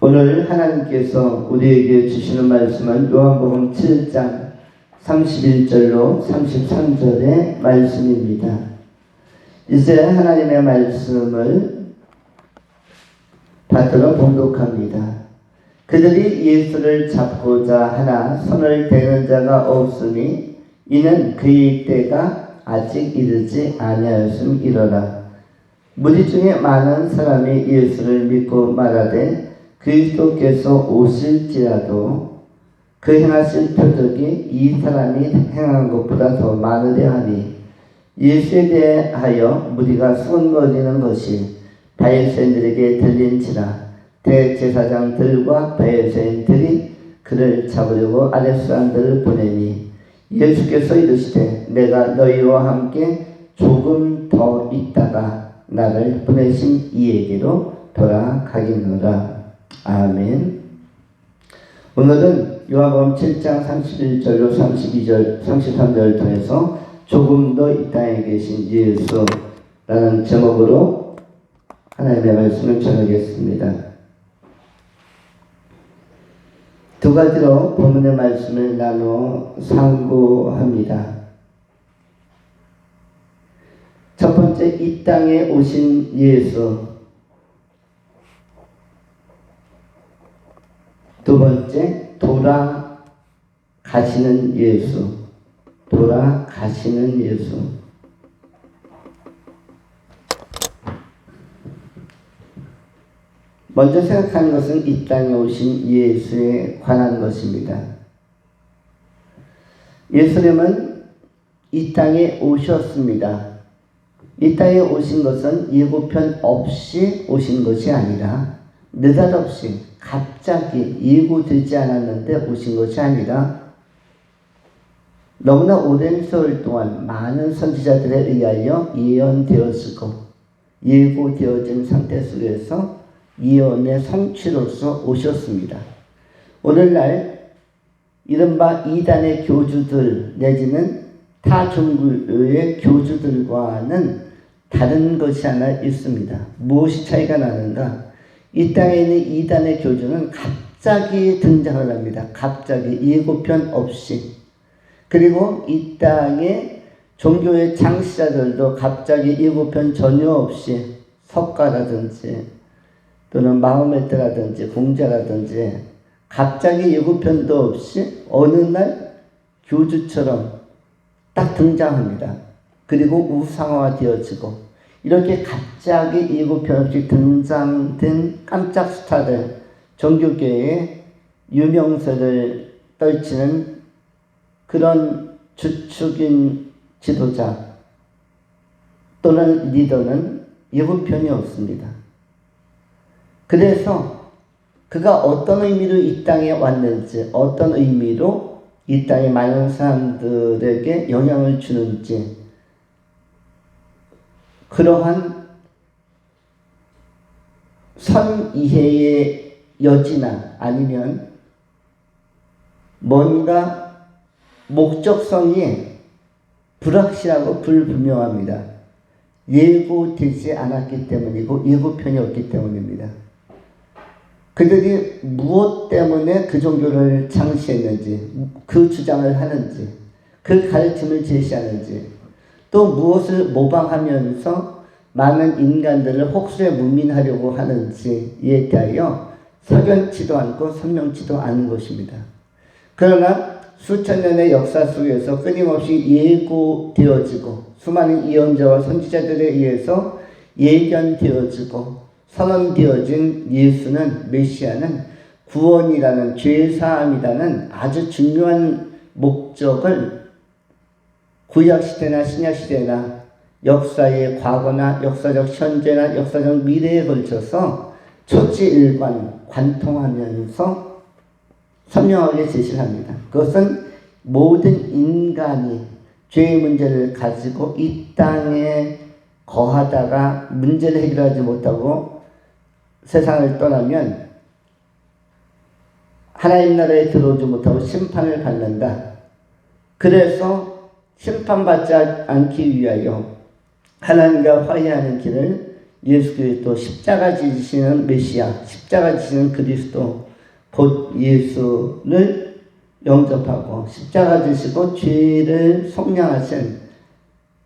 오늘 하나님께서 우리에게 주시는 말씀은 요한복음 7장 31절로 33절의 말씀입니다. 이제 하나님의 말씀을 받들어 봉독합니다. 그들이 예수를 잡고자 하나 손을 대는 자가 없으니 이는 그의 때가 아직 이르지 아니하였음이로라. 무리 중에 많은 사람이 예수를 믿고 말하되 그리스도께서 오실지라도 그 행하실 표적이 이 사람이 행한 것보다 더 많으려 하니 예수에 대하여 무리가 수군거리는 것이 바리새인들에게 들린지라. 대제사장들과 바리새인들이 그를 잡으려고 아랫사람들을 보내니 예수께서 이르시되 내가 너희와 함께 조금 더 있다가 나를 보내신 이에게로 돌아가겠노라. 아멘. 오늘은 요한복음 7장 31절로 32절, 33절을 통해서 조금 더 이 땅에 계신 예수라는 제목으로 하나님의 말씀을 전하겠습니다. 두 가지로 본문의 말씀을 나누어 상고합니다. 첫 번째, 이 땅에 오신 예수. 두 번째, 돌아가시는 예수. 돌아가시는 예수. 먼저 생각하는 것은 이 땅에 오신 예수에 관한 것입니다. 예수님은 이 땅에 오셨습니다. 이 땅에 오신 것은 예고편 없이 오신 것이 아니라 느닷없이 갑자기 예고되지 않았는데 오신 것이 아니라 너무나 오랜 세월 동안 많은 선지자들에 의하여 예언되었고 예고되어진 상태 속에서 예언의 성취로서 오셨습니다. 오늘날 이른바 이단의 교주들 내지는 타 종교의 교주들과는 다른 것이 하나 있습니다. 무엇이 차이가 나는가? 이 땅에 있는 이단의 교주는 갑자기 등장을 합니다. 갑자기 예고편 없이. 그리고 이 땅의 종교의 창시자들도 갑자기 예고편 전혀 없이 석가라든지 또는 마호메트라든지 공자라든지 갑자기 예고편도 없이 어느 날 교주처럼 딱 등장합니다. 그리고 우상화되어지고 이렇게 갑자기 예고편 없이 등장된 깜짝 스타들, 종교계의 유명세를 떨치는 그런 주축인 지도자 또는 리더는 예고편이 없습니다. 그래서 그가 어떤 의미로 이 땅에 왔는지, 어떤 의미로 이 땅에 많은 사람들에게 영향을 주는지, 그러한 선이해의 여지나 아니면 뭔가 목적성이 불확실하고 불분명합니다. 예고되지 않았기 때문이고 예고편이 없기 때문입니다. 그들이 무엇 때문에 그 종교를 창시했는지, 그 주장을 하는지, 그 가르침을 제시하는지, 또 무엇을 모방하면서 많은 인간들을 혹술에 문민하려고 하는지에 대하여 석연치도 않고 선명치도 않은 것입니다. 그러나 수천 년의 역사 속에서 끊임없이 예고되어지고 수많은 예언자와 선지자들에 의해서 예견되어지고 선언되어진 예수는, 메시아는 구원이라는, 죄사함이라는 아주 중요한 목적을 구약시대나 신약시대나 역사의 과거나 역사적 현재나 역사적 미래에 걸쳐서 초지일관 관통하면서 선명하게 제시를 합니다. 그것은 모든 인간이 죄의 문제를 가지고 이 땅에 거하다가 문제를 해결하지 못하고 세상을 떠나면 하나님 나라에 들어오지 못하고 심판을 받는다. 그래서 심판받지 않기 위하여 하나님과 화해하는 길을 예수 그리스도 십자가 지시는 메시아, 십자가 지시는 그리스도 곧 예수를 영접하고 십자가 지시고 죄를 속량하신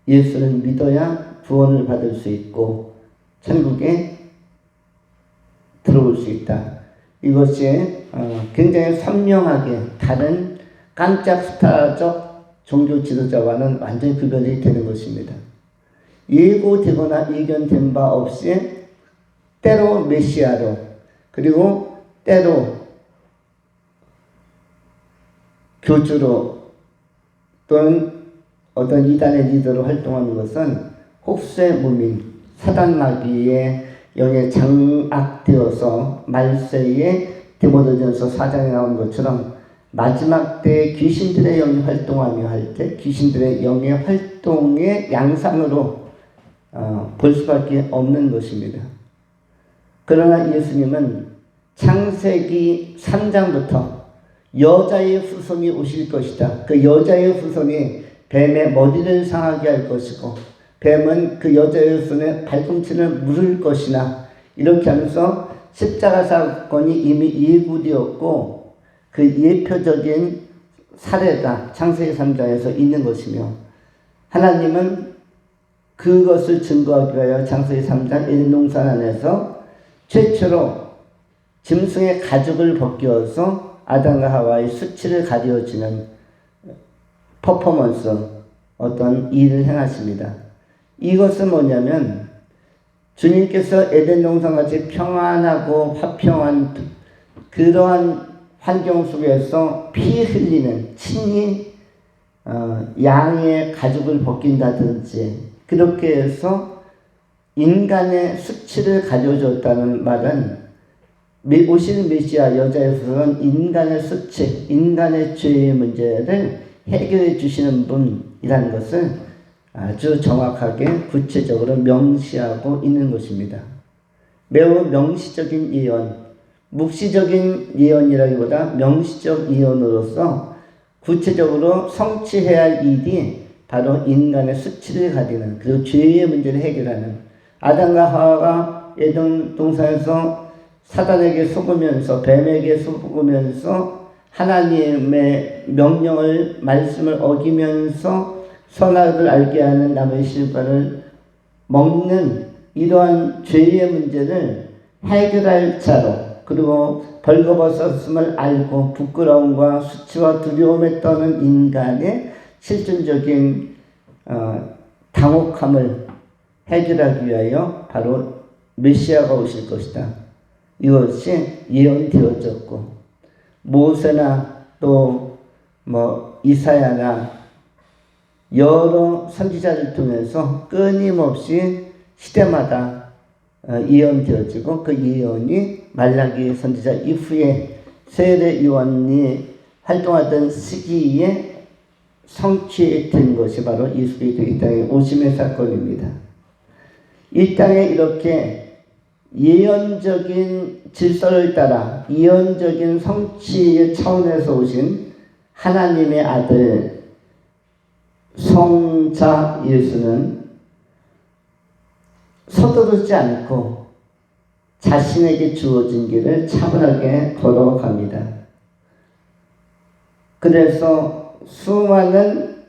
예수를 믿어야 구원을 받을 수 있고 천국에 들어올 수 있다. 이것이 굉장히 선명하게 다른 깜짝 스타적 종교 지도자와는 완전히 구별이 되는 것입니다. 예고되거나 예견된 바 없이 때로 메시아로 그리고 때로 교주로 또는 어떤 이단의 리더로 활동하는 것은 혹세 무민, 사단 마귀의 영에 장악되어서 말세에 디모데전서 4장에 나온 것처럼 마지막 때 귀신들의 영이 활동하며 할 때 귀신들의 영의 활동의 양상으로 볼 수밖에 없는 것입니다. 그러나 예수님은 창세기 3장부터 여자의 후손이 오실 것이다. 그 여자의 후손이 뱀의 머리를 상하게 할 것이고 뱀은 그 여자의 후손의 발꿈치를 물을 것이나 이렇게 하면서 십자가 사건이 이미 예고되었고 그 예표적인 사례가 창세기 3장에서 있는 것이며 하나님은 그것을 증거하기 위하여 창세기 3장 에덴 동산 안에서 최초로 짐승의 가죽을 벗겨서 아담과 하와의 수치를 가려주는 퍼포먼스 어떤 일을 행하십니다. 이것은 뭐냐면 주님께서 에덴 동산같이 평안하고 화평한 그러한 환경 속에서 피 흘리는 친히 양의 가죽을 벗긴다든지 그렇게 해서 인간의 수치를 가져줬다는 말은 오실 메시아 여자의 후손은 인간의 수치, 인간의 죄의 문제를 해결해 주시는 분이라는 것을 아주 정확하게 구체적으로 명시하고 있는 것입니다. 매우 명시적인 예언, 묵시적인 예언이라기보다 명시적 예언으로서 구체적으로 성취해야 할 일이 바로 인간의 수치를 가리는 그리고 죄의 문제를 해결하는 아담과 하와가 에덴 동산에서 사단에게 속으면서 뱀에게 속으면서 하나님의 명령을 말씀을 어기면서 선악을 알게 하는 나무의 실과를 먹는 이러한 죄의 문제를 해결할 자로 그리고 벌거벗었음을 알고 부끄러움과 수치와 두려움에 떠는 인간의 실존적인 당혹함을 해결하기 위하여 바로 메시아가 오실 것이다. 이것이 예언되어졌고 모세나 또 이사야나 여러 선지자를 통해서 끊임없이 시대마다 예언되어지고 그 예언이 말라기 선지자 이후에 세례 요한이 활동하던 시기에 성취된 것이 바로 예수 그리스도 이 땅에 오심의 사건입니다. 이 땅에 이렇게 예언적인 질서를 따라 예언적인 성취의 차원에서 오신 하나님의 아들 성자 예수는 서두르지 않고 자신에게 주어진 길을 차분하게 걸어갑니다. 그래서 수많은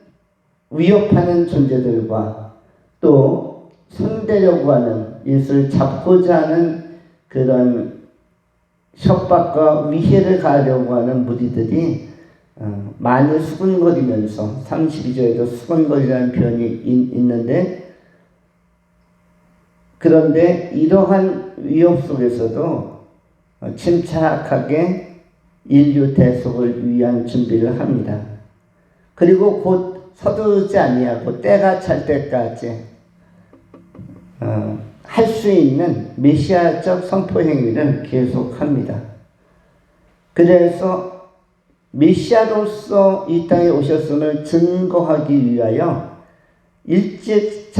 위협하는 존재들과 또 손대려고 하는 예수를 잡고자 하는 그런 협박과 위해를 가하려고 하는 무리들이 많이 수군거리면서 32절에도 수군거리라는 표현이 있는데 그런데 이러한 위협 속에서도 침착하게 인류 대속을 위한 준비를 합니다. 그리고 곧 서두르지 아니하고 때가 찰 때까지 할 수 있는 메시아적 선포 행위를 계속합니다. 그래서 메시아로서 이 땅에 오셨음을 증거하기 위하여 일찍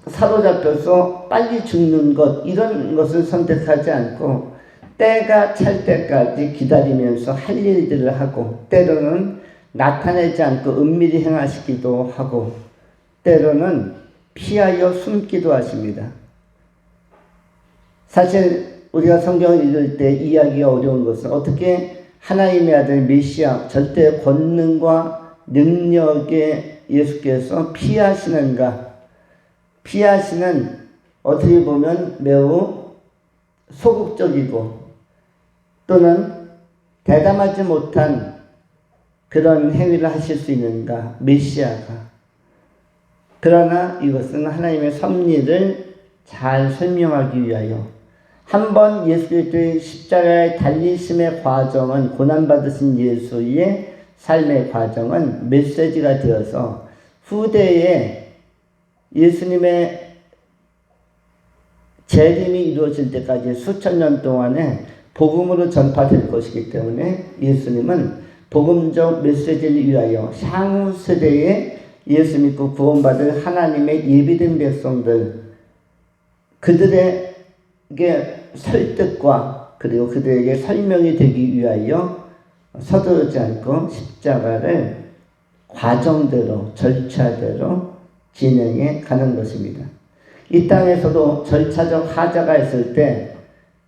사로잡혀서 빨리 죽는 것 이런 것을 선택하지 않고 때가 찰 때까지 기다리면서 할 일들을 하고 때로는 나타내지 않고 은밀히 행하시기도 하고 때로는 피하여 숨기도 하십니다. 사실 우리가 성경을 읽을 때 이해하기가 어려운 것은 어떻게 하나님의 아들 메시아 절대 권능과 능력의 예수께서 피하시는가. 피하시는 어떻게 보면 매우 소극적이고 또는 대담하지 못한 그런 행위를 하실 수 있는가, 메시아가. 그러나 이것은 하나님의 섭리를 잘 설명하기 위하여 한번 예수 그리스도의 십자가에 달리심의 과정은, 고난받으신 예수의 삶의 과정은 메시지가 되어서 후대에 예수님의 재림이 이루어질 때까지 수천 년 동안에 복음으로 전파될 것이기 때문에 예수님은 복음적 메시지를 위하여 향후 세대에 예수 믿고 구원받을 하나님의 예비된 백성들, 그들에게 설득과 그리고 그들에게 설명이 되기 위하여 서두르지 않고 십자가를 과정대로 절차대로 진행해 가는 것입니다. 이 땅에서도 절차적 하자가 있을 때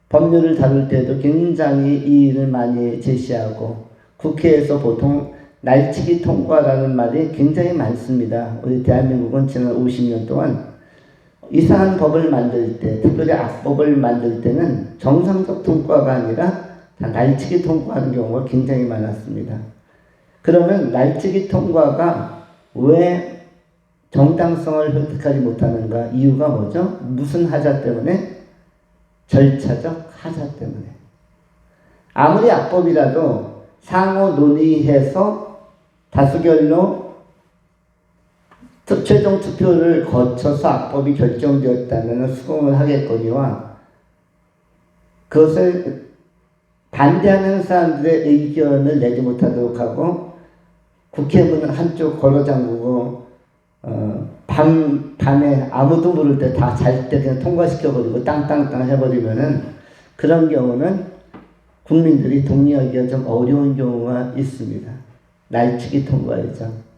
법률을 다룰 때도 굉장히 이 일을 많이 제시하고 국회에서 보통 날치기 통과라는 말이 굉장히 많습니다. 우리 대한민국은 지난 50년 동안 이상한 법을 만들 때, 특별히 악법을 만들 때는 정상적 통과가 아니라 다 날치기 통과하는 경우가 굉장히 많았습니다. 그러면 날치기 통과가 왜 정당성을 획득하지 못하는가? 이유가 뭐죠? 무슨 하자 때문에? 절차적 하자 때문에. 아무리 악법이라도 상호 논의해서 다수결로 최종 투표를 거쳐서 악법이 결정되었다면 수긍을 하겠거니와 그것을 반대하는 사람들의 의견을 내지 못하도록 하고 국회문을 한쪽 걸어 잠그고 밤에 아무도 모를 때 다 잘 때 그냥 통과시켜버리고 땅땅땅 해버리면은 그런 경우는 국민들이 동의하기가 좀 어려운 경우가 있습니다. 날치기 통과이죠.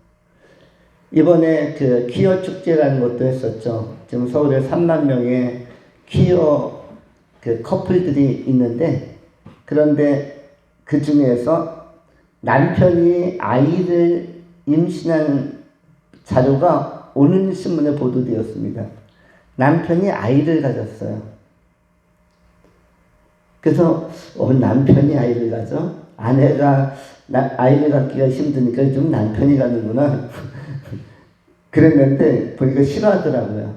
이번에 그 퀴어 축제라는 것도 했었죠. 지금 서울에 3만 명의 퀴어 그 커플들이 있는데, 그런데 그 중에서 남편이 아이를 임신한 자료가 오늘 신문에 보도되었습니다. 남편이 아이를 가졌어요. 그래서 남편이 아이를 가져? 아내가 아이를 갖기가 힘드니까 좀 남편이 가는구나. 그랬는데 보니까 싫어하더라고요.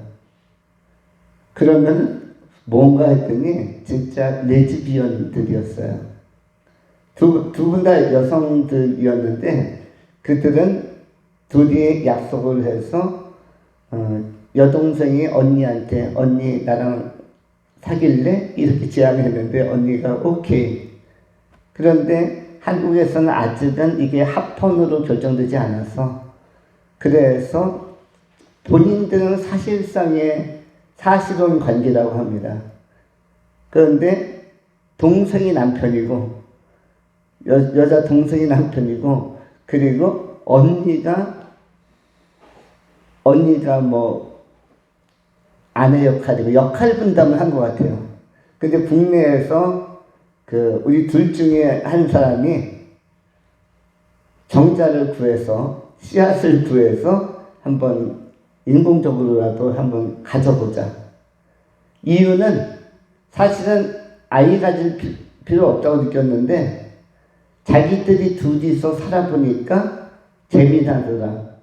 그러면 뭔가 했더니 진짜 레즈비언들이었어요. 두 분 다 여성들이었는데 그들은 둘이 약속을 해서 여동생이 언니한테 언니 나랑 사귈래? 이렇게 제안했는데 언니가 오케이. 그런데 한국에서는 아직은 이게 합헌으로 결정되지 않아서, 그래서 본인들은 사실상의 사실혼 관계라고 합니다. 그런데 동생이 남편이고 여자 동생이 남편이고, 그리고 언니가 뭐 아내 역할이고 역할 분담을 한 것 같아요. 근데 국내에서 그 우리 둘 중에 한 사람이 정자를 구해서 씨앗을 구해서 한번 인공적으로라도 한번 가져보자. 이유는 사실은 아이 가질 필요 없다고 느꼈는데 자기들이 둘이서 살아보니까 재미나더라.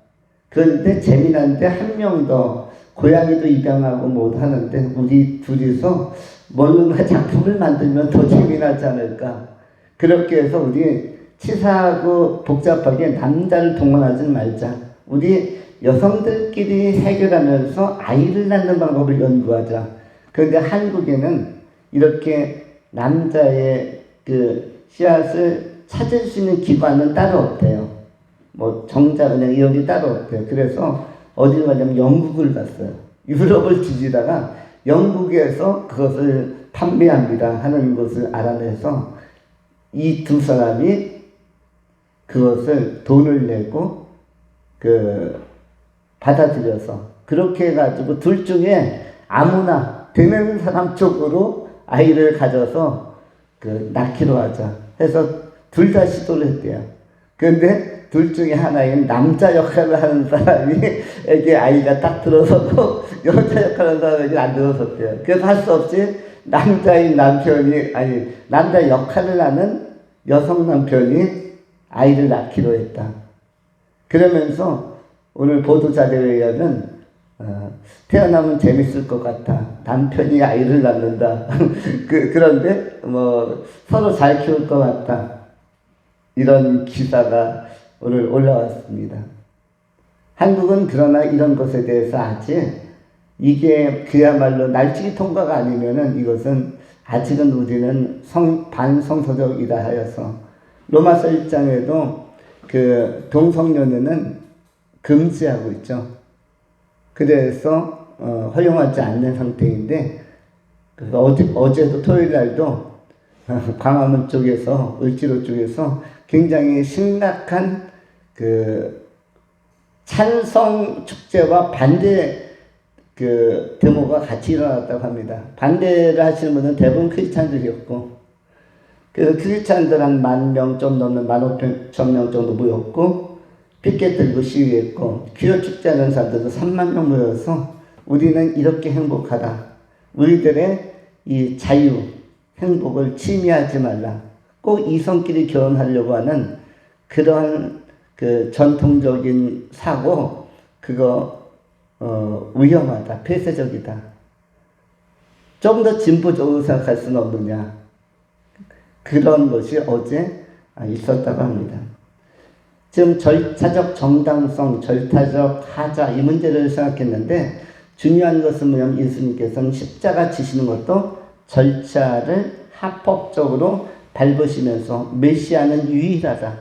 그런데 재미난데 한 명 더 고양이도 입양하고 뭐 하는데 우리 둘이서 뭔가 작품을 만들면 더 재미나지 않을까. 그렇게 해서 우리 치사하고 복잡하게 남자를 동원하지 말자. 우리 여성들끼리 해결하면서 아이를 낳는 방법을 연구하자. 그런데 한국에는 이렇게 남자의 그 씨앗을 찾을 수 있는 기관은 따로 없대요. 뭐 정자은행 이런 게 따로 없대요. 그래서 어디를 가냐면 영국을 갔어요. 유럽을 뒤지다가 영국에서 그것을 판매합니다 하는 것을 알아내서 이 두 사람이 그것을 돈을 내고 받아들여서 그렇게 해가지고 둘 중에 아무나 되는 사람 쪽으로 아이를 가져서 낳기로 하자 해서 둘 다 시도를 했대요. 그런데 둘 중에 하나인 남자 역할을 하는 사람에게 아이가 딱 들어서고 여자 역할을 하는 사람에게 안 들어섰대요. 그래서 할 수 없이 남자인 남편이, 남자 역할을 하는 여성 남편이 아이를 낳기로 했다. 그러면서 오늘 보도자료에 의하면 태어나면 재밌을 것 같아. 남편이 아이를 낳는다. 그런데 서로 잘 키울 것 같다. 이런 기사가 오늘 올라왔습니다. 한국은 그러나 이런 것에 대해서 아직 이게 그야말로 날치기 통과가 아니면은 이것은 아직은 우리는 반성서적이다 하여서 로마서 1장에도 동성연애는 금지하고 있죠. 그래서 허용하지 않는 상태인데 어제도 토요일 날도 광화문 쪽에서 을지로 쪽에서 굉장히 심각한 찬성 축제와 반대 데모가 같이 일어났다고 합니다. 반대를 하시는 분은 대부분 크리스찬들이었고, 그래서 크리스찬들 한 10,000명 좀 넘는 15,000명 정도 모였고, 피켓 들고 시위했고, 기호 축제하는 사람들도 30,000명 모여서 우리는 이렇게 행복하다. 우리들의 이 자유, 행복을 침해하지 말라. 꼭 이성끼리 결혼하려고 하는 그런 전통적인 사고, 그거 위험하다, 폐쇄적이다. 좀 더 진보적으로 생각할 수는 없느냐. 그런 것이 어제 있었다고 합니다. 지금 절차적 정당성, 절차적 하자 이 문제를 생각했는데 중요한 것은 뭐냐면 예수님께서는 십자가 지시는 것도 절차를 합법적으로 밟으시면서 메시아는 유일하다.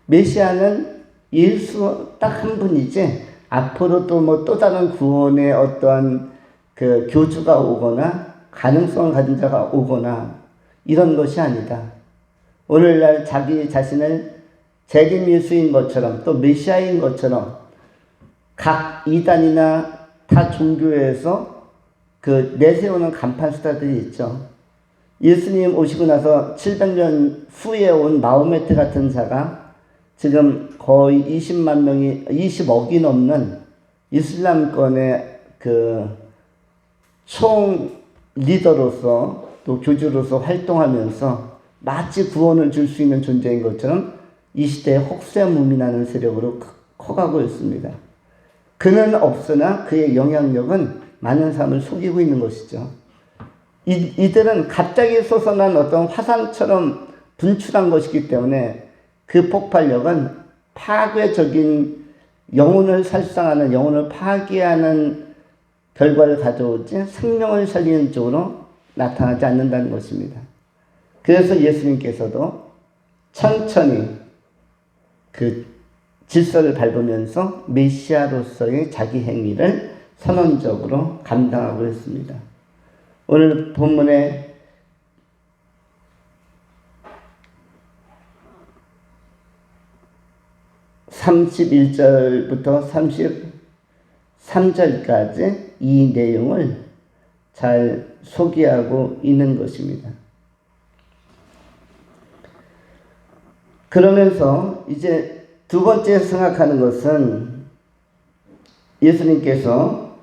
메시아는 예수 딱 한 분이지 앞으로 또 다른 구원의 어떠한 교주가 오거나 가능성을 가진 자가 오거나 이런 것이 아니다. 오늘날 자기 자신을 재림 예수인 것처럼 또 메시아인 것처럼 각 이단이나 타 종교에서 내세우는 간판 스타들이 있죠. 예수님 오시고 나서 700년 후에 온 마호메트 같은 자가 지금 거의 20억이 넘는 이슬람권의 총 리더로서 또 교주로서 활동하면서 마치 구원을 줄 수 있는 존재인 것처럼 이 시대에 혹세무민하는 세력으로 커가고 있습니다. 그는 없으나 그의 영향력은 많은 사람을 속이고 있는 것이죠. 이들은 갑자기 솟아난 어떤 화산처럼 분출한 것이기 때문에 그 폭발력은 파괴적인 영혼을 살상하는, 영혼을 파괴하는 결과를 가져오지 생명을 살리는 쪽으로 나타나지 않는다는 것입니다. 그래서 예수님께서도 천천히 질서를 밟으면서 메시아로서의 자기 행위를 선언적으로 감당하고 있습니다. 오늘 본문에 31절부터 33절까지 이 내용을 잘 소개하고 있는 것입니다. 그러면서 이제 두 번째 생각하는 것은 예수님께서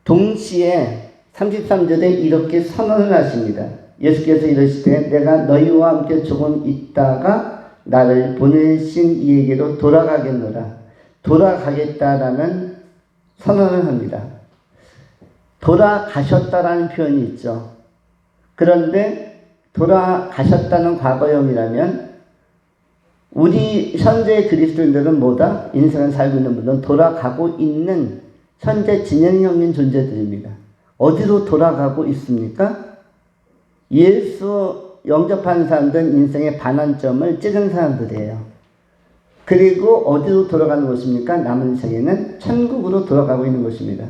동시에 33절에 이렇게 선언을 하십니다. 예수께서 이르시되 내가 너희와 함께 조금 있다가 나를 보내신 이에게로 돌아가겠노라. 돌아가겠다라는 선언을 합니다. 돌아가셨다라는 표현이 있죠. 그런데 돌아가셨다는 과거형이라면 우리 현재 그리스도인들은 뭐다? 인생을 살고 있는 분들은 돌아가고 있는 현재 진행형인 존재들입니다. 어디로 돌아가고 있습니까? 예수 영접하는 사람들은 인생의 반환점을 찍은 사람들이에요. 그리고 어디로 돌아가는 것입니까? 남은 생에는 천국으로 돌아가고 있는 것입니다.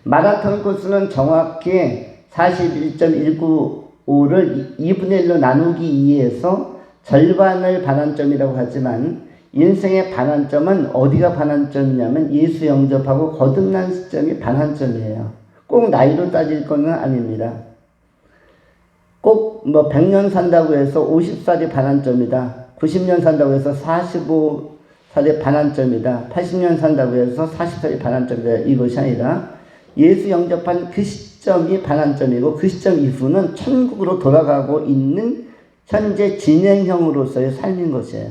마라톤 코스는 정확히 41.195를 2분의 1로 나누기 2해서 절반을 반환점이라고 하지만 인생의 반환점은 어디가 반환점이냐면 예수 영접하고 거듭난 시점이 반환점이에요. 꼭 나이로 따질 것은 아닙니다. 꼭 뭐 100년 산다고 해서 50살이 반환점이다. 90년 산다고 해서 45살이 반환점이다. 80년 산다고 해서 40살이 반환점이다. 이것이 아니라 예수 영접한 그 시점이 반환점이고 그 시점 이후는 천국으로 돌아가고 있는 현재 진행형으로서의 삶인 것이에요.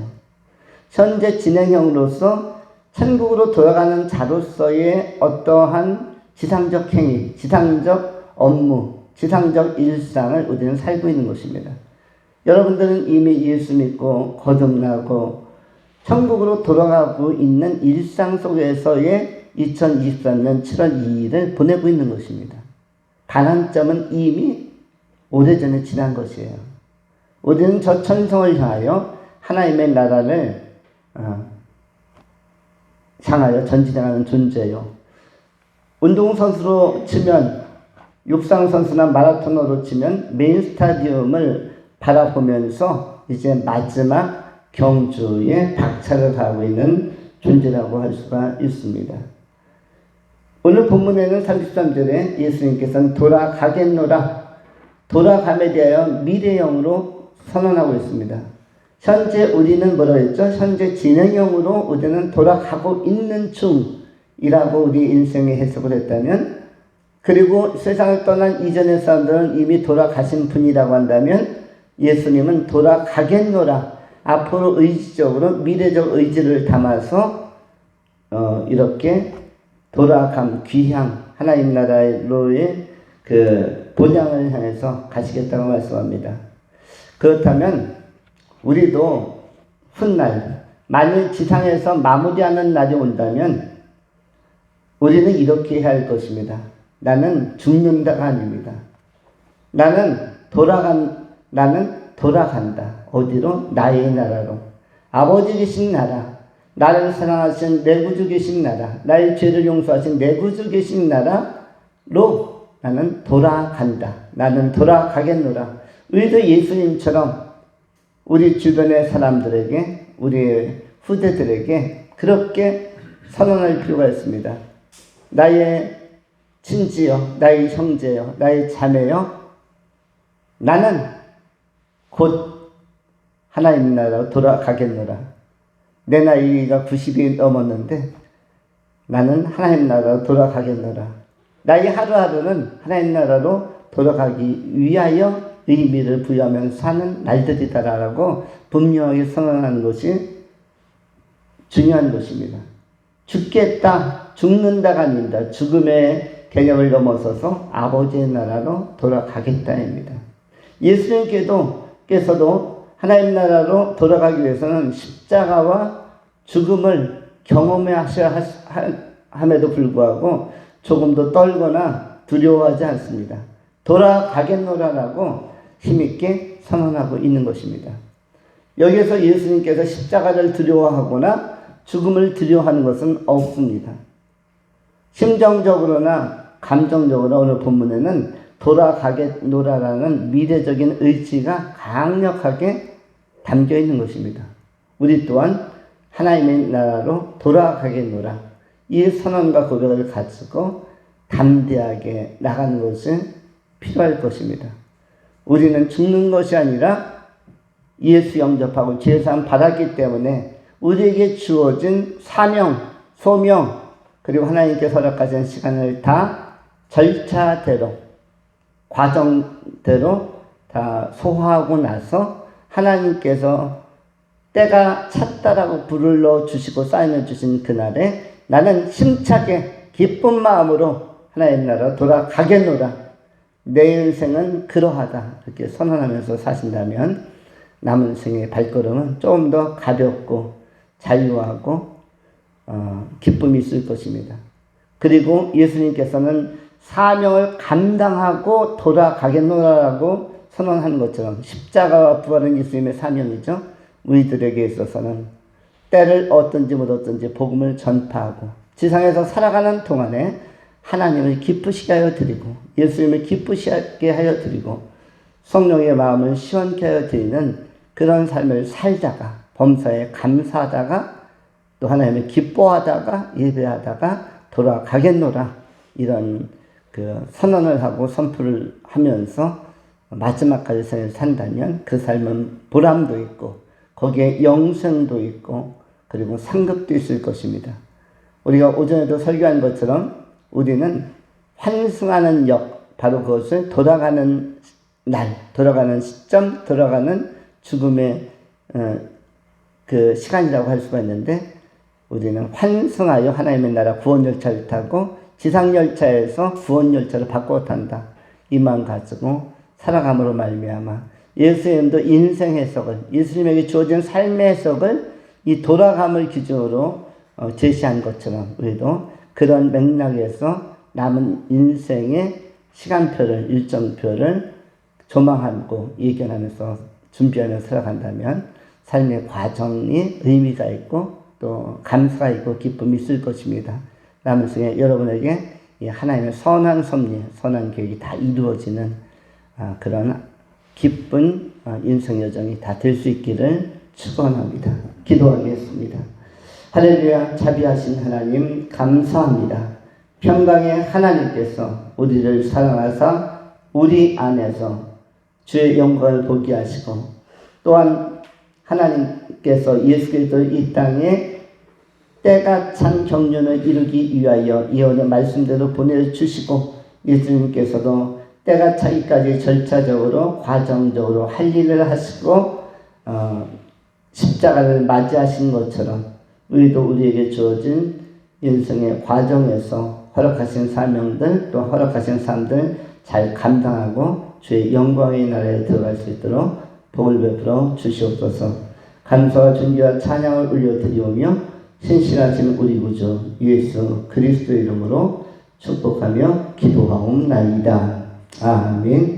현재 진행형으로서 천국으로 돌아가는 자로서의 어떠한 지상적 행위, 지상적 업무, 지상적 일상을 우리는 살고 있는 것입니다. 여러분들은 이미 예수 믿고 거듭나고 천국으로 돌아가고 있는 일상 속에서의 2023년 7월 2일을 보내고 있는 것입니다. 반환점은 이미 오래전에 지난 것이에요. 우리는 저 천성을 향하여 하나님의 나라를 향하여 전진하는 존재요. 운동선수로 치면, 육상선수나 마라토너로 치면 메인 스타디움을 바라보면서 이제 마지막 경주에 박차를 가고 있는 존재라고 할 수가 있습니다. 오늘 본문에는 33절에 예수님께서는 돌아가겠노라, 돌아감에 대하여 미래형으로 선언하고 있습니다. 현재 우리는 뭐라고 했죠? 현재 진행형으로 우리는 돌아가고 있는 중이라고 우리 인생의 해석을 했다면, 그리고 세상을 떠난 이전의 사람들은 이미 돌아가신 분이라고 한다면 예수님은 돌아가겠노라, 앞으로 의지적으로 미래적 의지를 담아서 이렇게 돌아감, 귀향, 하나님 나라로의 그 본향을 향해서 가시겠다고 말씀합니다. 그렇다면 우리도 훗날 만일 지상에서 마무리하는 날이 온다면 우리는 이렇게 해야 할 것입니다. 나는 죽는다가 아닙니다. 나는 돌아간다. 어디로? 나의 나라로. 아버지 계신 나라, 나를 사랑하신 내 구주 계신 나라, 나의 죄를 용서하신 내 구주 계신 나라로 나는 돌아간다. 나는 돌아가겠노라. 우리도 예수님처럼 우리 주변의 사람들에게, 우리 후대들에게 그렇게 선언할 필요가 있습니다. 나의 친지여, 나의 형제여, 나의 자매여, 나는 곧 하나님 나라로 돌아가겠노라. 내 나이가 90이 넘었는데 나는 하나님 나라로 돌아가겠노라. 나의 하루하루는 하나님 나라로 돌아가기 위하여 의미를 부여하면서 사는 날들이다라고 분명하게 선언하는 것이 중요한 것입니다. 죽겠다, 죽는다가 아닙니다. 죽음의 개념을 넘어서서 아버지의 나라로 돌아가겠다입니다. 예수님께서도 하나님 나라로 돌아가기 위해서는 십자가와 죽음을 경험하셔야 함에도 불구하고 조금도 떨거나 두려워하지 않습니다. 돌아가겠노라라고 힘있게 선언하고 있는 것입니다. 여기에서 예수님께서 십자가를 두려워하거나 죽음을 두려워하는 것은 없습니다. 심정적으로나 감정적으로 오늘 본문에는 돌아가겠노라라는 미래적인 의지가 강력하게 담겨 있는 것입니다. 우리 또한 하나님의 나라로 돌아가겠노라, 이 선언과 고백을 가지고 담대하게 나가는 것이 필요할 것입니다. 우리는 죽는 것이 아니라 예수 영접하고 죄사함 받았기 때문에 우리에게 주어진 사명, 소명, 그리고 하나님께서 허락하신 시간을 다 절차대로, 과정대로 다 소화하고 나서 하나님께서 때가 찼다라고 불을 넣어 주시고 사인을 주신 그날에 나는 힘차게 기쁜 마음으로 하나님 나라로 돌아가겠노라. 내 인생은 그러하다. 이렇게 선언하면서 사신다면 남은 생의 발걸음은 조금 더 가볍고 자유하고 기쁨이 있을 것입니다. 그리고 예수님께서는 사명을 감당하고 돌아가겠노라라고 선언하는 것처럼 십자가와 부활은 예수님의 사명이죠. 우리들에게 있어서는 때를 얻든지 못 얻든지 복음을 전파하고 지상에서 살아가는 동안에 하나님을 기쁘시게 하여 드리고 예수님을 기쁘시게 하여 드리고 성령의 마음을 시원케 하여 드리는 그런 삶을 살다가 범사에 감사하다가 또 하나님을 기뻐하다가 예배하다가 돌아가겠노라, 이런 그 선언을 하고 선포를 하면서 마지막까지 산다면 그 삶은 보람도 있고 거기에 영생도 있고 그리고 상급도 있을 것입니다. 우리가 오전에도 설교한 것처럼 우리는 환승하는 역, 바로 그것을 돌아가는 날, 돌아가는 시점, 돌아가는 죽음의 그 시간이라고 할 수가 있는데, 우리는 환승하여 하나님의 나라 구원열차를 타고 지상열차에서 구원열차를 바꾸어 탄다. 이 마음 가지고 살아감으로 말미암아 예수님도 인생 해석을, 예수님에게 주어진 삶의 해석을 이 돌아감을 기준으로 제시한 것처럼 우리도 그런 맥락에서 남은 인생의 시간표를, 일정표를 조망하고 예견하면서 준비하면서 살아간다면 삶의 과정이 의미가 있고 또 감사가 있고 기쁨이 있을 것입니다. 남은 생에 여러분에게 하나님의 선한 섭리, 선한 계획이 다 이루어지는 그런 기쁜 인생 여정이 다 될 수 있기를 축원합니다. 기도하겠습니다. 할렐루야. 자비하신 하나님 감사합니다. 평강의 하나님께서 우리를 사랑하사 우리 안에서 주의 영광을 보게 하시고, 또한 하나님께서 예수 그리스도를 이 땅에 때가 찬 경륜을 이루기 위하여 예언의 말씀대로 보내주시고, 예수님께서도 때가 차기까지 절차적으로 과정적으로 할 일을 하시고 십자가를 맞이하신 것처럼 우리도 우리에게 주어진 인생의 과정에서 허락하신 사명들, 또 허락하신 삶들 잘 감당하고 주의 영광의 나라에 들어갈 수 있도록 복을 베풀어 주시옵소서. 감사와 존귀와 찬양을 올려드리오며 신실하신 우리 구주 예수 그리스도의 이름으로 축복하며 기도하옵나이다. 아멘.